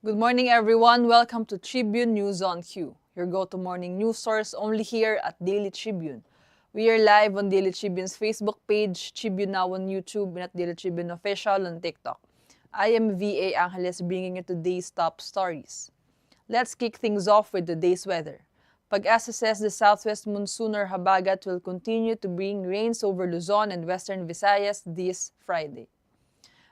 Good morning, everyone. Welcome to Tribune News on Q, your go-to morning news source only here at Daily Tribune. We are live on Daily Tribune's Facebook page, Tribune Now on YouTube, and at Daily Tribune Official on TikTok. I am VA Angeles bringing you today's top stories. Let's kick things off with today's weather. Pag-asa says the southwest monsoon or habagat will continue to bring rains over Luzon and western Visayas this Friday.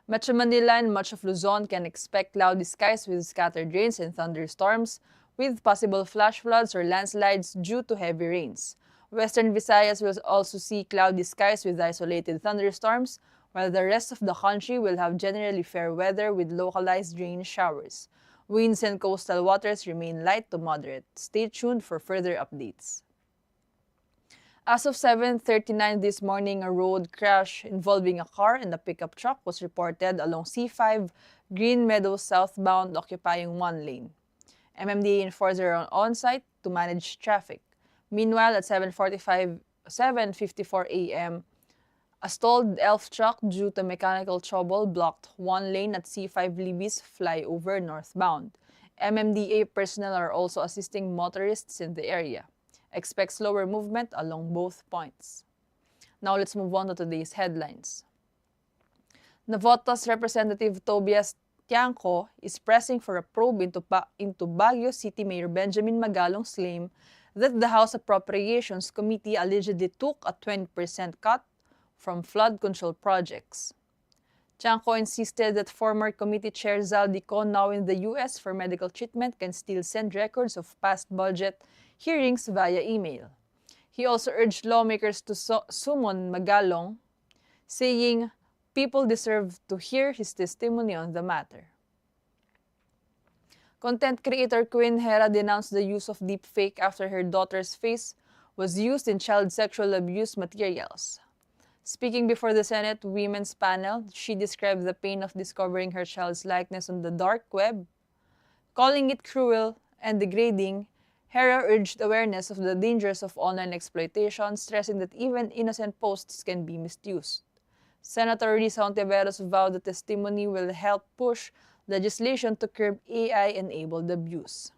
Metro Manila and much of Luzon can expect cloudy skies with scattered rains and thunderstorms, with possible flash floods or landslides due to heavy rains. Western Visayas will also see cloudy skies with isolated thunderstorms, while the rest of the country will have generally fair weather with localized rain showers. Winds and coastal waters remain light to moderate. Stay tuned for further updates. As of 7:39 this morning, a road crash involving a car and a pickup truck was reported along C5 Green Meadows southbound, occupying one lane. MMDA enforcers are on site to manage traffic. Meanwhile, at 7:54 a.m., a stalled ELF truck due to mechanical trouble blocked one lane at C5 Libby's flyover northbound. MMDA personnel are also assisting motorists in the area. Expect slower movement along both points. Now let's move on to today's headlines. Navotas Representative Tobias Tiangco is pressing for a probe into Baguio City Mayor Benjamin Magalong's claim that the House Appropriations Committee allegedly took a 20% cut from flood control projects. Tiangco insisted that former committee chair Zaldico, now in the U.S. for medical treatment, can still send records of past budget hearings via email. He also urged lawmakers to summon Magalong, saying people deserve to hear his testimony on the matter. Content creator Queen Hera denounced the use of deepfake after her daughter's face was used in child sexual abuse materials. Speaking before the Senate Women's Panel, she described the pain of discovering her child's likeness on the dark web. Calling it cruel and degrading, Hera urged awareness of the dangers of online exploitation, stressing that even innocent posts can be misused. Senator Risa Hontiveros vowed the testimony will help push legislation to curb AI-enabled abuse.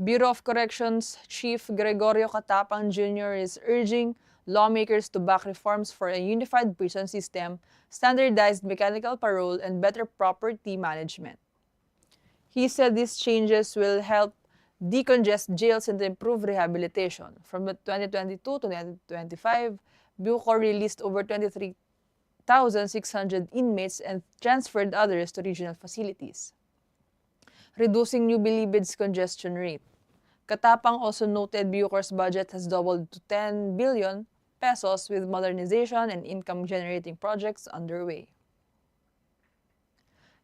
Bureau of Corrections Chief Gregorio Catapang Jr. is urging lawmakers to back reforms for a unified prison system, standardized mechanical parole, and better property management. He said these changes will help decongest jails and improve rehabilitation. From 2022 to 2025, Bucor released over 23,600 inmates and transferred others to regional facilities, reducing New Bilibid's congestion rate. Katapang also noted Bucor's budget has doubled to 10 billion pesos with modernization and income-generating projects underway.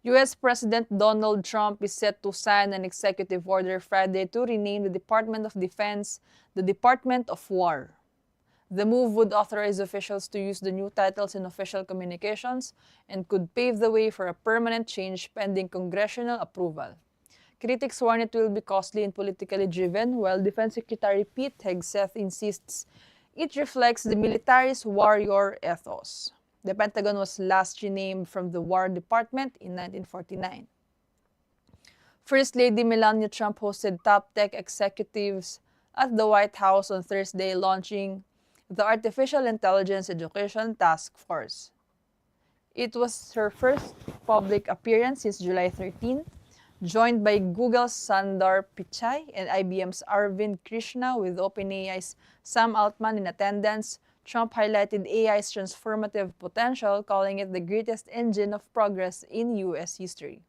U.S. President Donald Trump is set to sign an executive order Friday to rename the Department of Defense the Department of War. The move would authorize officials to use the new titles in official communications and could pave the way for a permanent change pending congressional approval. Critics warn it will be costly and politically driven, while Defense Secretary Pete Hegseth insists it reflects the military's warrior ethos. The Pentagon was last renamed from the War Department in 1949. First Lady Melania Trump hosted top tech executives at the White House on Thursday, launching the Artificial Intelligence Education Task Force. It was her first public appearance since July 13, joined by Google's Sundar Pichai and IBM's Arvind Krishna, with OpenAI's Sam Altman in attendance. Trump highlighted AI's transformative potential, calling it the greatest engine of progress in U.S. history.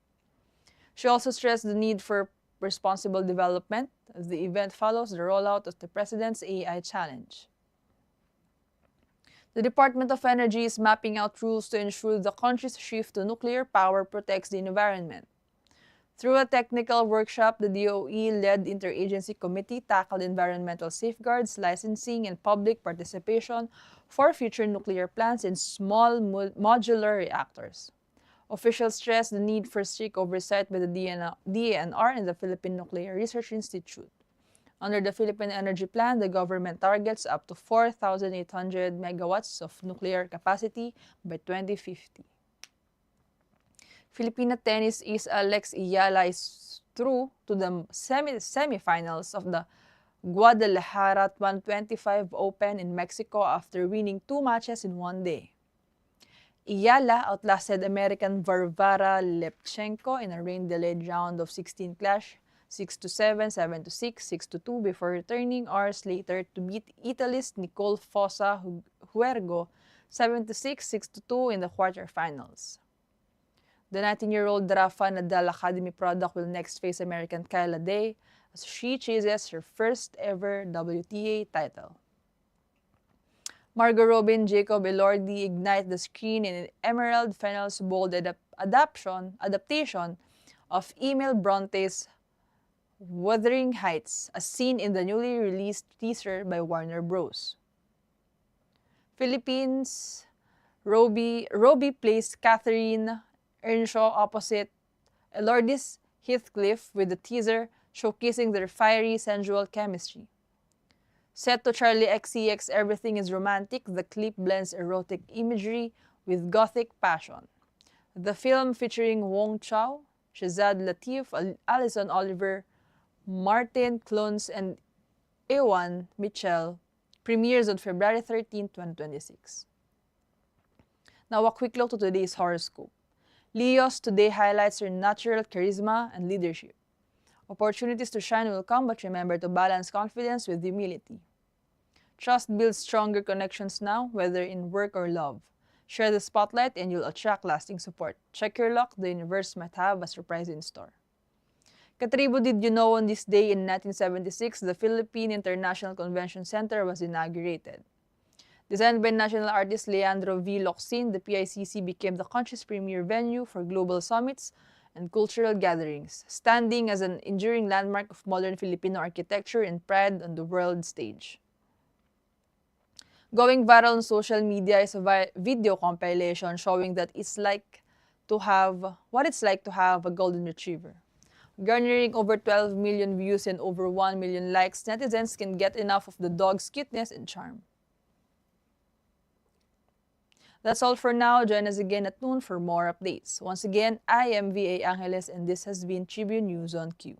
She also stressed the need for responsible development as the event follows the rollout of the President's AI Challenge. The Department of Energy is mapping out rules to ensure the country's shift to nuclear power protects the environment. Through a technical workshop, the DOE-led interagency committee tackled environmental safeguards, licensing, and public participation for future nuclear plants and small modular reactors. Officials stressed the need for strict oversight by the DENR and the Philippine Nuclear Research Institute. Under the Philippine Energy Plan, the government targets up to 4,800 megawatts of nuclear capacity by 2050. Filipina tennis ace Alex Iyala is through to the semifinals of the Guadalajara 125 Open in Mexico after winning 2 matches in one day. Iyala outlasted American Varvara Lepchenko in a rain-delayed round of 16 clash, 6-7, 7-6, 6-2 before returning hours later to beat Italy's Nicole Fossa Huergo 7-6, 6-2 in the quarterfinals. The 19-year-old Rafa Nadal Academy product will next face American Kayla Day as she chases her first ever WTA title. Margot Robin, Jacob Elordi ignite the screen in Emerald Fennell's bold adaptation of Emil Bronte's Wuthering Heights, as seen in the newly released teaser by Warner Bros. Philippines, Roby placed Catherine Earnshaw opposite Elordi's Heathcliff with the teaser showcasing their fiery, sensual chemistry. Set to Charlie XCX Everything is Romantic, the clip blends erotic imagery with gothic passion. The film featuring Wong Chow, Shazad Latif, Alison Oliver, Martin Clunes, and Ewan Mitchell premieres on February 13, 2026. Now a quick look to today's horoscope. Leos today highlights your natural charisma and leadership. Opportunities to shine will come, but remember to balance confidence with humility. Trust builds stronger connections now, whether in work or love. Share the spotlight and you'll attract lasting support. Check your luck, the universe might have a surprise in store. Katribo, did you know on this day in 1976, the Philippine International Convention Center was inaugurated? Designed by national artist Leandro V. Locsin, the PICC became the country's premier venue for global summits and cultural gatherings, standing as an enduring landmark of modern Filipino architecture and pride on the world stage. Going viral on social media is a video compilation showing what it's like to have a golden retriever. Garnering over 12 million views and over 1 million likes, netizens can get enough of the dog's cuteness and charm. That's all for now. Join us again at noon for more updates. Once again, I am V.A. Angeles and this has been Tribune News on Q.